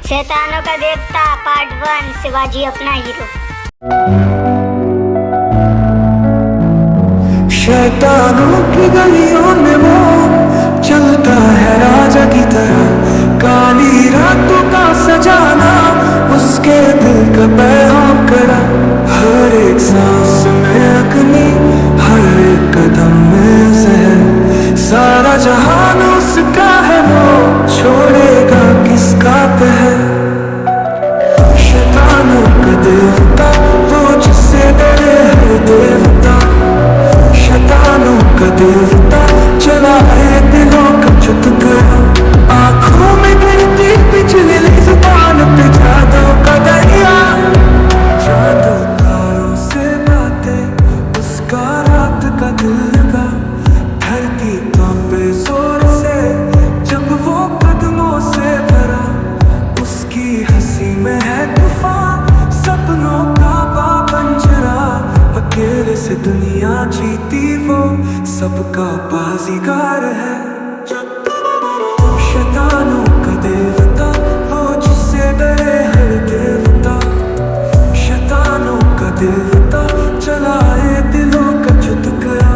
शैतानों का देवता पार्ट 1 शिवाजी अपना हीरो। शैतानों की गलियों में वो चलता है राजा की तरह, काली रातों का सजाना उसके दिल का पैगाम करा। हर एक सांस में अग्नि, हर एक कदम में जहर, सारा जहान उसका है, वो छोड़ेगा किसका कहर। शैतानों का देवता वो जिससे डरे हर देवता, शैतानों का देवता चला है दिलों का चुटकुला। आंखों में गिरती बिजली, जुबान पे जादू का दरिया, जादू तारों से बातें उसका रात का दिल का। धरती कांपे जोर से जब वो कदमों से भरा, उसकी हंसी में है तूफान, सपनों का बाबंजरा। अकेले से दुनिया जीती वो सबका बाजीगर है। शैतानों का देवता वो जिससे डरे हर देवता, शैतानों का देवता चलाए दिलों का चुटकुला।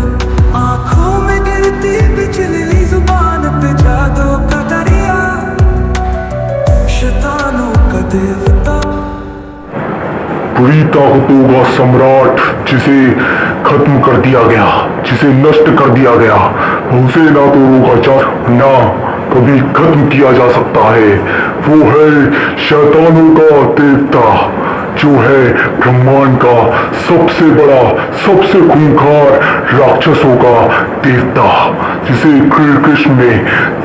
आंखों में गिरती बिजली, जुबान पे जादू का दरिया, शैतानों का देवता। बुरी ताकतों का सम्राट जिसे खत्म कर दिया गया, जिसे नष्ट कर दिया गया, उसे ना तो रोका जा ना कभी खत्म किया जा सकता है। वो है शैतानों का देवता, जो है ब्रह्मांड का सबसे बड़ा, सबसे खूंखार राक्षसों का देवता, जिसे कृष्ण ने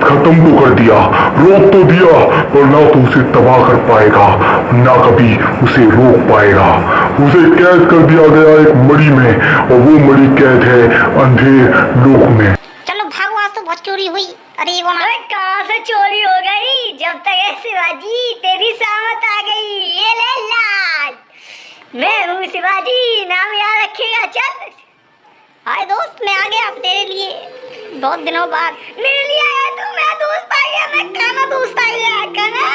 खत्म तो कर दिया, रोक तो दिया, पर ना तो उसे तबाह कर पाएगा, ना कभी उसे रोक पाएगा। उसे कैद कर दिया गया एक मड़ी में, और वो मड़ी कैद है अंधेर लोक में। चलो भागो, आज तो बहुत चोरी हुई। अरे वो कहाँ से चोरी हो गई? जब तक है शिवाजी तेरी सामत आ गई। ये ले लाल, मैं हूँ शिवाजी, नाम याद रखेगा। चल हाय दोस्त, मैं आ गया तेरे लिए बहुत दिनों बाद। मेरे लिए आया तू? मैं दोस्त आ गया, मैं काना दोस्त आ गया। काना,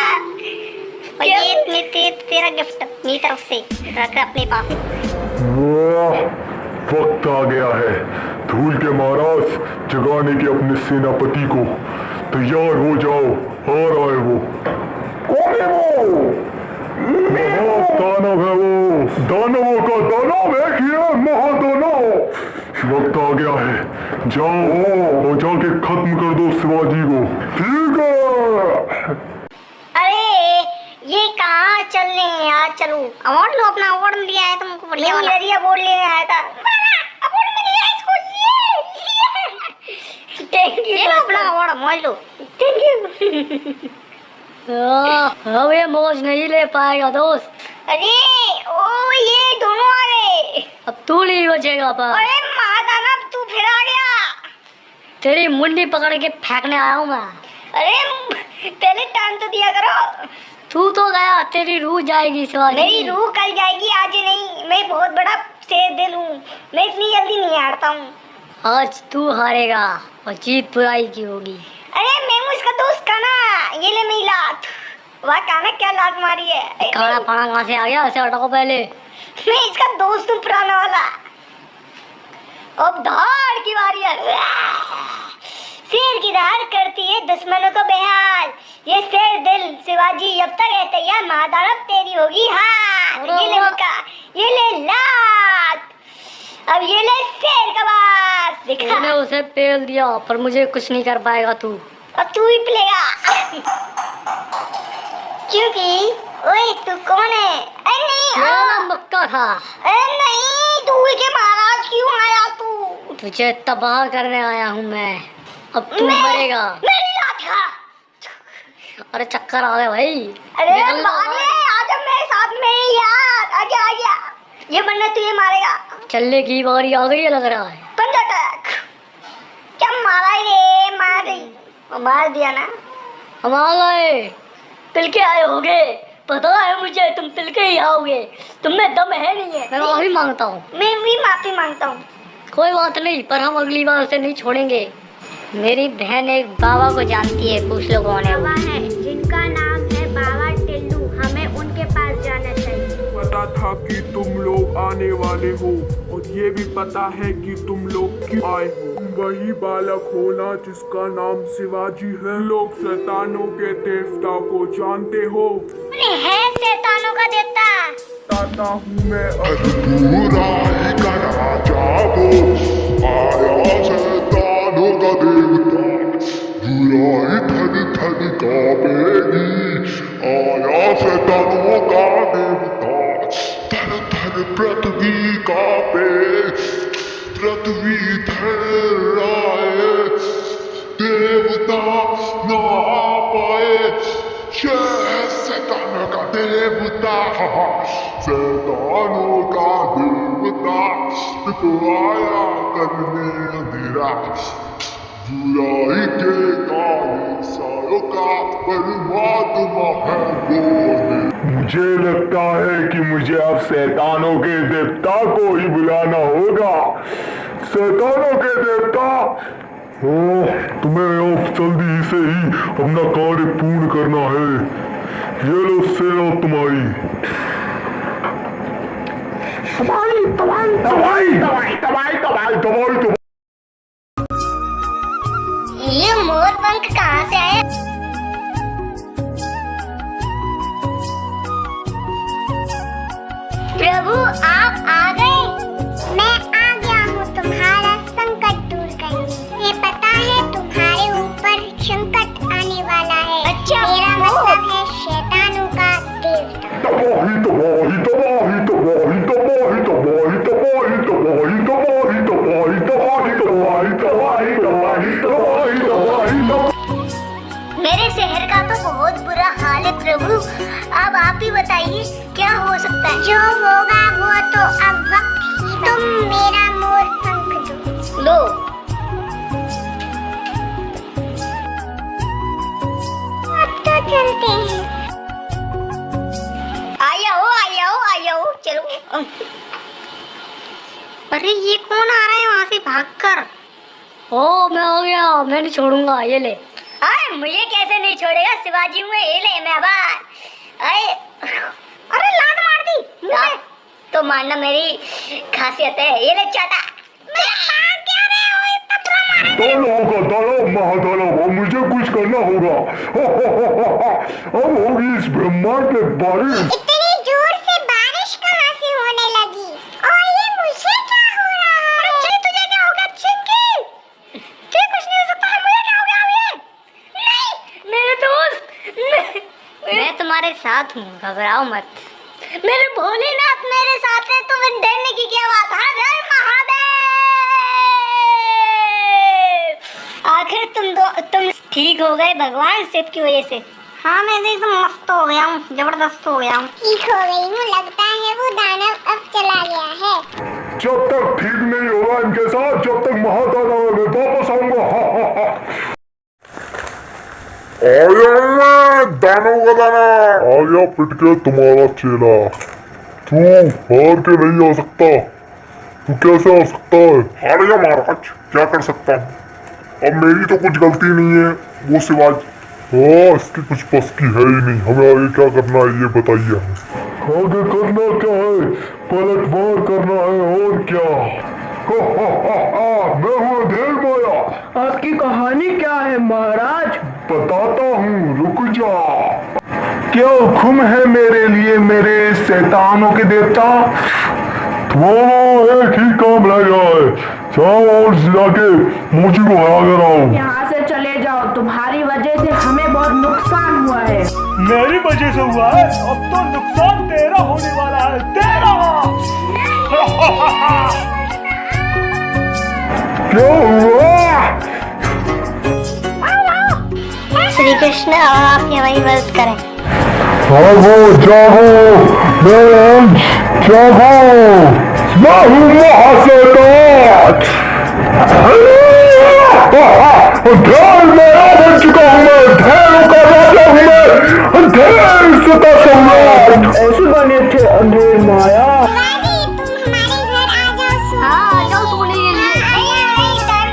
और ये तेरा गिफ्ट मेरी तरफ से, रख अपने पास। वाह, वक्त आ गया है धूल के महाराज जगाने के अपने सेनापति को। तैयार हो जाओ, आ रहा है वो। कौन है वो? महादानव है वो, दानवों का दानव है, महादानव। वक्त आ गया है, जाओ और जाके खत्म कर दो शिवाजी को। ठीक है। अरे ये कहाँ चल रहे हैं यार? चलो अवार्ड लो, अपना अवार्ड लिया है तुमको बढ़िया वाला। ये अवार्ड लेने आया था, अवार्ड मिल गया इसको। थैंक यू, ये लो अपना अवार्ड, मौज लो। Thank you. अब ये मौज नहीं ले पाएगा दोस्त। अरे ओ, ये दोनों आ गए। अब तू नहीं बचेगा पर। अरे महादानव, तू फिर आ गया। तेरी मुंडी पकड़ के फेंकने आया हूँ मैं। अरे पहले टाइम तो दिया करो। तू तो गया, तेरी रूह जाएगी शिवाजी। मेरी रूह कल जाएगी, आज नहीं। मैं बहुत बड़ा शेर दिल हूँ, मैं इतनी जल्दी नहीं हारता हूँ। आज तू हारेगा और जीत बुराई की होगी। अरे मैं हूँ इसका दोस्त काना, ये ले मेरी लात। वाह काना, क्या लात मारी है। खाना पाना कहाँ से आ गया? ऐसे हटाओ पहले। मैं इसका दोस्त हूँ पुराना वाला। अब धाड़ की बारी है। शेर की धार करती है दुश्मनों को बेहाल। ये शेर दिल शिवाजी जब तक है तैयार, महादानव तेरी होगी हार। ये ले मुक्का, ये ले लात, अब ये ले शेर का बात। देखा, मैंने उसे पेल दिया, पर मुझे कुछ नहीं कर पाएगा तू। अब तू ही पिलेगा। क्योंकि ओए तू कौन है? अरे नहीं, मेरा नाम मक्का था। अरे नहीं, धूल के महाराज क्यों आया तू? तुझे तबाह करने आया हूँ मैं। अब तू मरेगा। मेरी लात खा। अरे चक्कर आ गए भाई। अरे निकल भाग ले, आजा मेरे साथ में यार, आजा आजा। ये बनना तुझे मारेगा। चलने की बारी आ गई है लग रहा है। पंजा अटैक। क्या मारा रे? मार रही, मार दिया ना। हम आ गए। पिल के आए होगे, पता है मुझे तुम पिल के ही आओगे। तुम में दम है नहीं है। मैं माफी मांगता हूँ। मैं भी माफी मांगता हूँ। कोई बात नहीं, पर हम अगली बार उसे नहीं छोड़ेंगे। मेरी बहन एक बाबा को जानती है, पूछ लो कौन है वो। है जिनका नाम है बाबा टिल्लू। पता था कि तुम लोग आने वाले हो और ये भी पता है कि तुम लोग क्यों आए हो। तुम वही बालक हो ना जिसका नाम शिवाजी है। लोग शैतानों के देवता को जानते हो। है शैतानों का देवता। बताता हूँ मैं बुराई का राजा वो आया शैतानों का देवता, बुराई थन थन कांपेगी। आया शैतानों का देवता, थन थन पृथ्वी कांपे, पृथ्वी थर्राए, देवता ना आ पाए। जय शैतानों का देवता, शैतानों का देवता तो आया करने अंधेरा, बुराई के काले सारों का परमात्मा है वो। मुझे लगता है कि मुझे अब शैतानों के देवता को ही बुलाना होगा। शैतानों के देवता, तुम्हें अब जल्दी से ही अपना कार्य पूर्ण करना है। ये लो सेना तुम्हारी। दवाई दवाई दवाई दवाई दवाई दवाई दवाई। ये मोर पंख कहाँ से आए? प्रभु आप आ गए। मैं आ गया हूँ तुम्हारा संकट दूर करने। मुझे पता है तुम्हारे ऊपर संकट आने वाला है। अच्छा, मेरा मतलब है शैतानों का देवता। दवाई दवाई दवाई दवाई दवाई दवाई दवाई दवाई दवाई दवाई दवाई दवाई दवाई दवाई दवाई दवाई। मेरे शहर का तो बहुत बुरा हाल है प्रभु। अब आप ही बताइए क्या हो सकता है? जो होगा वो तो अब वक्त ही। तुम मेरा मोर पंख दो। लो। अब तो चलते हैं। आओ चलो। अरे ये कौन आ रहा है वहाँ से भागकर? ओ मैं आ गया, मैं नहीं छोड़ूंगा, ये ले। अरे मुझे कैसे नहीं छोड़ेगा? शिवाजी में ये ले मैं बात। अरे लात मार दी। तो मारना मेरी खासियत है। ये ले चाटा। दानव महादानव, मुझे कुछ करना होगा। अब होगी इस ब्रह्मांड में बारिश। इतनी जोर से बारिश कहाँ से होने लगी? और ये मुझे क्या हो रहा है? अरे तुझे क्या हो गया चिंकी? क्या कुछ नहीं हो सकता है? मुझे क्या हो गया अभी? नहीं मेरे दोस्त, मैं तुम्हारे साथ हूँ, घबराओ मत। मेरे भोलेनाथ मेरे साथ है, तुम्हें डरने की क्या बात? हर महादेव। आखिर तुम ठीक हो गए भगवान शिव की वजह से। हाँ मैं एकदम मस्त हो गया हूँ, जबरदस्त हो गया हूँ। ठीक हो गई हूँ। लगता है वो दानव अब चला गया है। जब तक ठीक नहीं होगा इनके साथ, जब तक महादानव में वापस आऊंगा। आया मैं दानव का दाना, आ गया पिट के तुम्हारा चेला। तू हार के नहीं आ सकता। तू कैसे आ सकता है? हार गया महाराज, क्या कर सकता हूँ? अब मेरी तो कुछ गलती नहीं है। वो शिवाजी, इसकी कुछ बस की है ही नहीं। हमें आगे क्या करना है ये बताइए। आगे करना क्या है? पलटवार करना है और क्या। मैं हूँ अंधेर माया। आपकी कहानी क्या है महाराज? बताता हूँ, रुक जा। क्या हुक्म है मेरे लिए मेरे शैतानों के देवता? वो एक ही काम रह गया है। जाओ और जाके मुझे को हरा कर आओ। यहाँ से चले जाओ, तुम्हारी वजह से हमें बहुत नुकसान हुआ है। मेरी वजह से हुआ है, अब तो नुकसान तेरा होने वाला है। तेरा क्या हुआ? श्री कृष्ण आप हमारी मदद करें। जागो जागो जागो, मैं हूँ महाशैतान। अंधेर मेरा बन चुका हूँ मैं, अंधेरों का राजा हूँ मैं, अंधेर सदा सम्राट। ऐसे बने थे अंधेर माया। तुम हमारे घर आ जाओ। हाँ जाओ सोने के लिए।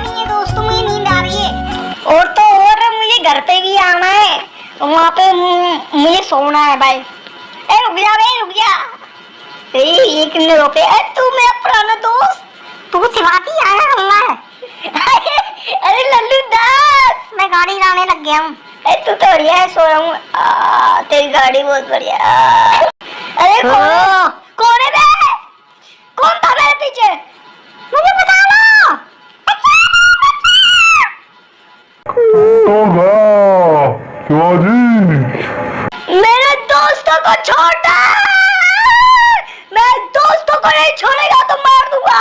नहीं दोस्तों, मुझे नींद आ रही है। और तो और मुझे घर पे भी आना है, वहाँ पे मुझे सोना है भाई। रुक जा भाई रुक जा। ये कितने रुपए? तू मेरा पुराना दोस्त, तू शिवाजी आया हूँ। अरे लल्लू दास, मैं गाड़ी लाने लग गया हूँ। तू तो बढ़िया है, सो रहा हूँ। तेरी गाड़ी बहुत बढ़िया। अरे कौन है बे? कौन था मेरे पीछे? मुझे बता लो। तो शिवाजी, मेरे दोस्तों को छोड़, मैं दोस्तों को नहीं छोड़ेगा तो मार दूंगा।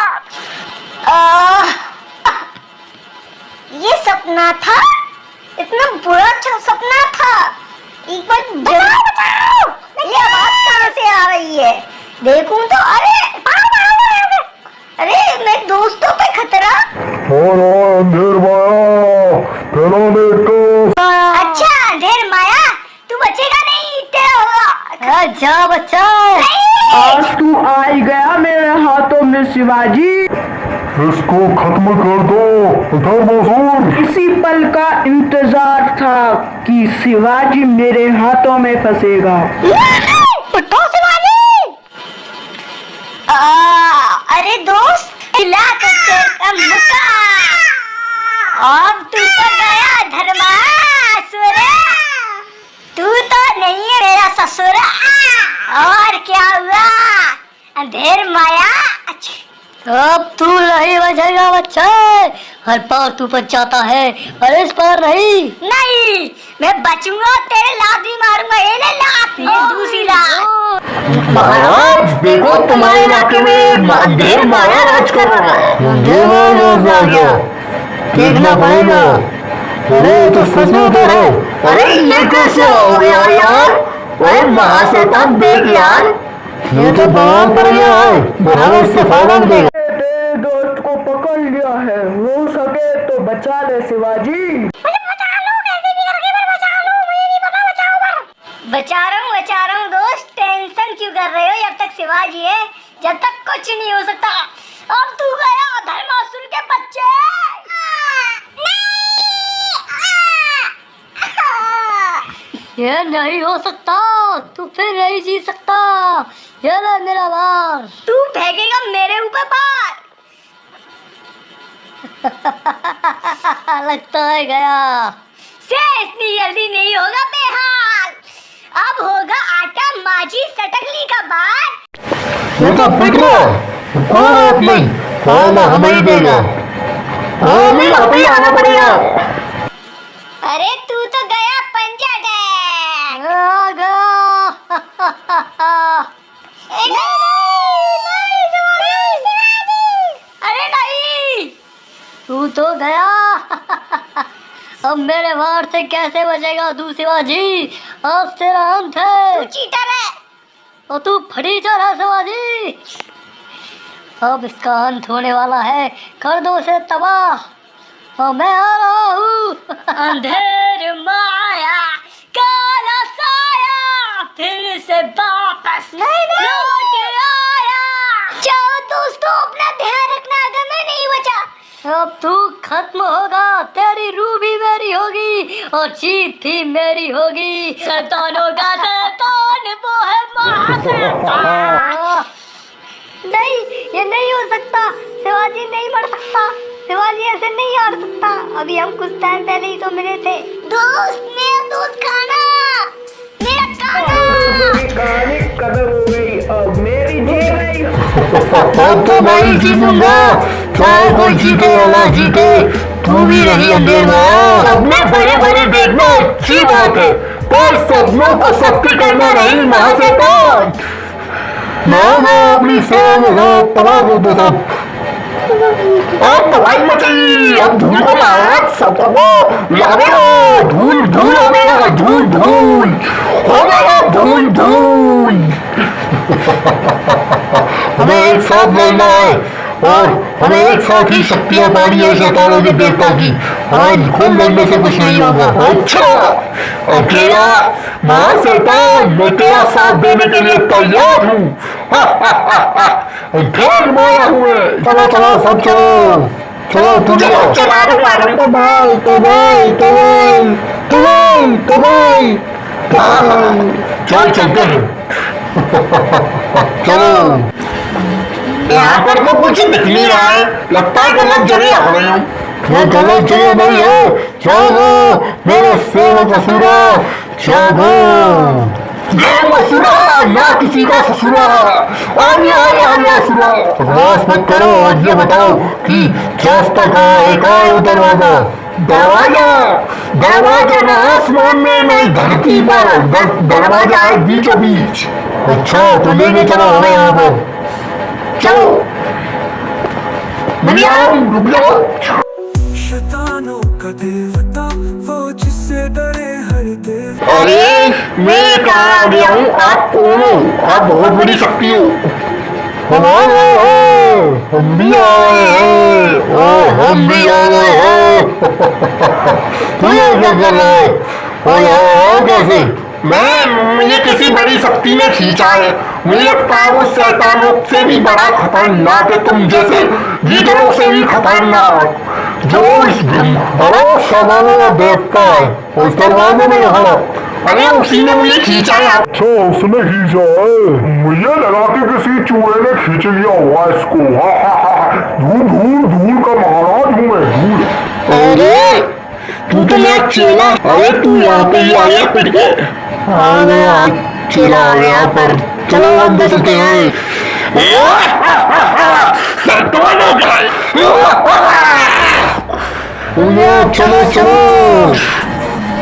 ये सपना था, इतना बुरा सपना था। एक बार बचाओ, ये आवाज कहाँ से आ रही है? देखूं तो अरे मेरे दोस्तों पे खतरा। और अंधेर माया, फैलाने को। अच्छा अंधेर माया, तू बचेगा नहीं, तेरा होगा। जा बच्चा, आज तू आ ही गया मेरे हाथों में शिवाजी। इसको खत्म कर दो धर्मासुर। इसी पल का इंतजार था कि शिवाजी मेरे हाथों में फंसेगा। उठो शिवाजी। अरे दोस्त, हिला तो तेरा मुक्का। अब तू तो गया धर्मासुर, तू तो नहीं है मेरा ससुर। और क्या हुआ अंधेर माया? अब तू नहीं बचेगा बच्चा। हर पार तू बच जाता है और इस पार नहीं। नहीं, मैं बचूंगा, तेरे लात भी मारूंगा। ये ले लात, ये दूसरी लात। महाराज देखो, तुम्हारे इलाके में अंधेर माया राज कर रहा है। देखना पड़ेगा। अरे तो सच में तो है। अरे ये कैसे हो गया यार? अरे महाशैतान देख यार, ये तो बहुत बढ़िया है, बराबर से फायदा देगा। तेरे दोस्त को पकड़ लिया है, हो सके तो बचा ले शिवाजी। मुझे बचा लो, कैसे भी करके पर बचा लो, मुझे नहीं पता, बचाओ पर। बचा रहा हूँ दोस्त, टेंशन क्यों कर रहे हो? जब तक शिवाजी है, जब तक कुछ नहीं हो सकता। अब तू गया धर्मासुर के बच्चे। ये नहीं हो सकता, तू फिर नहीं जी सकता। ये ले मेरा बार। तू फेंकेगा मेरे ऊपर बार। लगता है गया। से इतनी जल्दी नहीं होगा बेहाल। अब होगा आटा माजी सटकली का बार। ये तो पिट रहा है। नहीं, खाना हमें ही देगा। हमें ही आना पड़ेगा। अरे तू तो गया पंजा डैक। अरे नहीं, तू तो गया। अब मेरे वार से कैसे बचेगा तू शिवाजी? अब तेरा अंत तू है चीटर है। और तू फटीचर है शिवाजी। अब इसका अंत होने वाला है, कर दो उसे तबाह। और मैं आ रहा हूँ। अंधेर माया, काला साया, फिर से वापस लौट आया। जाओ दोस्तों, अपना ध्यान रखना, अगर मैं नहीं बचा। अब तू खत्म होगा, तेरी रूह भी मेरी होगी और जीत भी मेरी होगी। शैतानों का शैतान वो है महाशैतान। नहीं, ये नहीं हो सकता। शिवाजी नहीं मर सकता। शिवाजी ऐसे नहीं हार सकता। अभी हम कुछ टाइम पहले ही तो मिले थे। दोस्त, मेरा दूध खाना, मेरा खाना। कहानी खत्म हो गई, अब मेरी जीत गई। अब तो मैं ही जीतूंगा, चाहे कोई जीते या ना जीते। तू भी रही अंधेर माया। सपने बड़े बड़े देखना अच्छी बात है, पर सपनों को सत्य करना नहीं महाशैतान। मैं अपनी सेवा में तबाह कर देता। अब तबाही मची, अब धूल को मारा सबको लावेगा। धूल धूल होगा, धूल धूल होगा, धूल धूल। हमें एक साथ लड़ना है और हमें एक साथ ही शक्तियां पानी है शैतानों के देवता की। आज खुद लड़ने से कुछ नहीं होगा। अच्छा, अकेला महाशैतान, मैं तेरा साथ देने के लिए तैयार हूँ। ढेर माया हुए। चलो चलो सब चलो, चलो तुम चला रहा तो भाई, तो भाई, तो भाई, तो भाई, तो भाई, चल चलते हैं। चलो, यहाँ पर तो कुछ दिख नहीं रहा है, लगता है गलत जगह आ गए हम। ये गलत जगह नहीं है, जागो मेरे सेवक असुरा, जागो। मैं असुरा, ना किसी का ससुरा, और ये असुरा। बकवास मत करो और ये बताओ कि रास्ता कहाँ है, कहाँ है वो दरवाजा? दरवाजा ना आसमान में नहीं धरती पर, दरवाजा है बीचों बीच। अच्छा तो लेके चलो हमें यहाँ पर, चलो। रुक जाओ। शैतानों का देवता वो जिससे डरे हर देवता। अरे मैं कहाँ आ गया हूँ, आप कौन हो? आप बहुत बड़ी शक्ति हो। हम भी आए हैं, हम भी आ गए हैं। तू ये क्या कर रहा है? और यहाँ कैसे? मुझे किसी बड़ी शक्ति ने खींचा है। मुझे लगता है वो शैतानों से भी बड़ा खतरनाक है, तुम जैसे लीडरों से भी खतरनाक, जो इस बड़ा शैतानों देवता है उस दरवाजे में खड़ा। अरे उसी ने मुझे खींचा है। अच्छा उसने खींचा है, मुझे लगा कि किसी चूहे ने खींच लिया हुआ इसको। धूल धूल धूल का महाराज हूँ मैं, धूल। अरे तू तो मेरा चेला। अरे तू यहाँ पे ही आ गया पिट के। आ गया चेला आ गया, पर चलो अंदर चलते हैं। चलो चलो,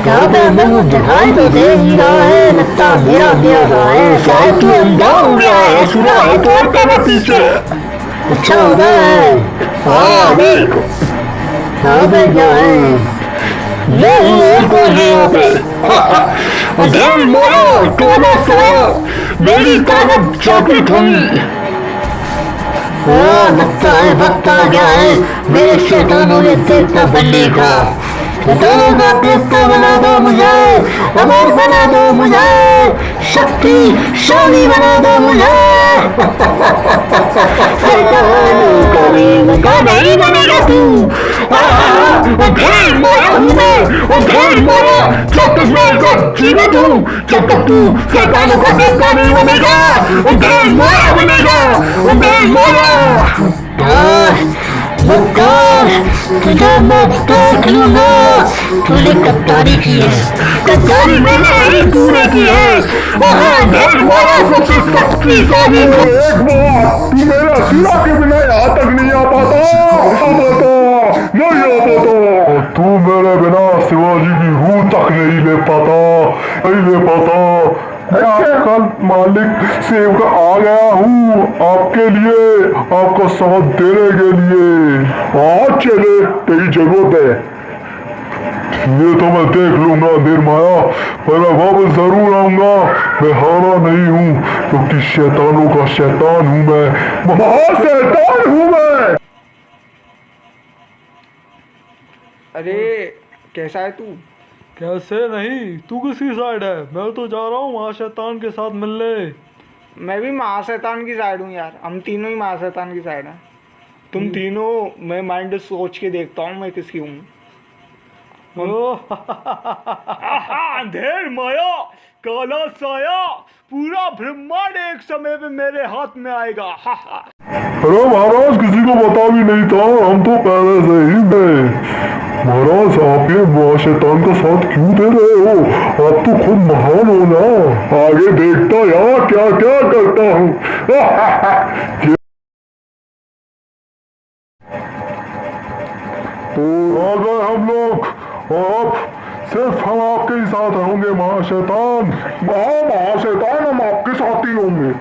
यहाँ पे अंदर कुछ दिखाई तो दे ही रहा है, लगता मेरा सा है। शायद तू अंधा हो गया है, सुना है तो और क्या पीछे। अच्छा होता है। हाँ देख यहाँ पे क्या है, ये कौन है यहाँ पे? ध्यान मारो, टोना सोया, मेरी ताकत चौकीट होगी। लगता है भक्ता क्या है मेरे शैतानों ने देवता बनने का। शैतानों का देवता बना दो मुझे, अमर बना दो मुझे, शक्तिशाली बना दो मुझे। शैतानों का देवता नहीं बनेगा तू। ढेर मारा हूँ मैं, ढेर मारा। जब तक मैं जीवित हूँ, जब तक तू शैतानों का देवता नहीं बनेगा, ढेर मारा बनेगा, ढेर मारा। तुझे मैं देख लूंगा। तूने कप्तानी की है, कप्तानी मैंने ही पूरी की है। ढेर मारा सबसे शक्तिशाली। एक बार तू मेरे सिरा के बिना यहाँ तक नहीं आ पाता, नहीं आ पाता। तू मेरे बिना शिवाजी की रूह तक नहीं ले पाता, नहीं ले पाता। मैं आपका मालिक सेवक आ गया हूँ आपके लिए, आपका साथ देने के लिए। आज चले तेरी जरूरत है, ये तो मैं देख लूंगा देर माया, पर मैं वापस जरूर आऊंगा। मैं हारा नहीं हूँ, क्योंकि शैतानों का शैतान हूँ मैं, महाशैतान हूँ मैं। अरे कैसा है तू? कैसे नहीं, तू किसकी साइड है? मैं तो जा रहा हूँ महाशैतान के साथ मिलने। मैं भी महाशैतान की साइड हूँ यार, हम तीनों ही महाशैतान की साइड हैं। तुम तीनों, मैं माइंड सोच के देखता हूँ मैं किसकी हूँ। अंधेर माया, काला साया, पूरा ब्रह्मांड एक समय पे मेरे हाथ में आएगा। अरे महाराज किसी को पता भी नहीं था, हम तो पहले से ही गए। महाराज आप ये महाशैतान का साथ क्यों दे रहे हो? आप तो खुद महान हो ना। आगे देखता यार क्या क्या करता हूँ। तो आ गए हम लोग, और सिर्फ हम आपके ही साथ होंगे महाशैतान। महाशैतान हम आपके साथ ही होंगे,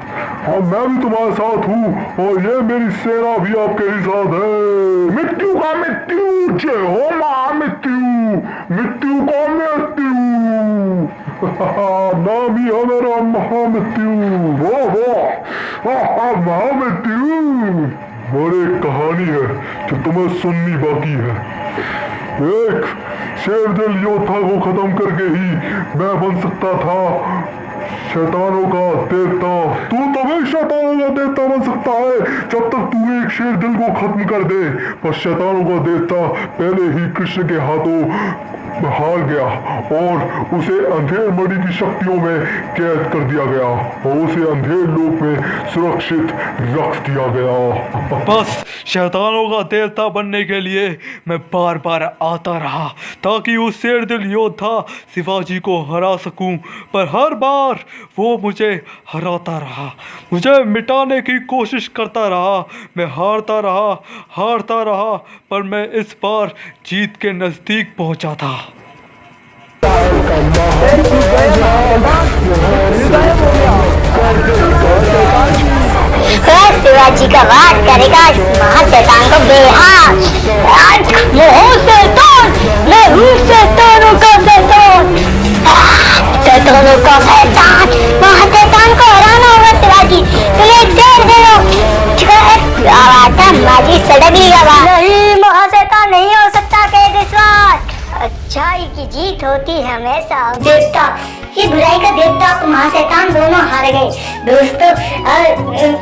और मैं भी तुम्हारे साथ हूँ, और ये मेरी सेना भी आपके ही साथ है। मृत्यु का मृत्यु, जय हो महामृत्यु, मृत्यु का मृत्यु। नाम ही है मेरा महामृत्यु। महामृत्यु। और एक कहानी है जो तुम्हें सुननी बाकी है। एक शेर दिल योद्धा को खत्म करके ही मैं बन सकता था शैतानों का देवता, तू तभी शैतानों का देवता बन सकता है जब तक तू एक शेर दिल को खत्म कर दे। पर शैतानों का देवता पहले ही कृष्ण के हाथों हार गया और उसे अंधेर मणि की शक्तियों में कैद कर दिया गया और उसे अंधेर लोक में सुरक्षित रख दिया गया। बस शैतानों का देवता बनने के लिए मैं बार बार आता रहा ताकि उस शेर दिल योद्धा शिवाजी को हरा सकूं, पर हर बार वो मुझे हराता रहा, मुझे मिटाने की कोशिश करता रहा। मैं हारता रहा, पर मैं इस बार जीत के नज़दीक पहुंचा था। शिवाजी का वार करेगा महाशैतान को बेहाल। मैं हूँ शैतानों का शैतान, शैतानों का शैतान। महाशैतान को हराना होगा शिवाजी, तुम्हें एक शेर दे दो। माजी सड़गी गवा। नहीं, महाशैतान नहीं हो सकता केतुश्वर। अच्छाई की जीत होती है हमेशा। देवता, ये बुराई का देवता और महाशैतान दोनों हार गए। दोस्तों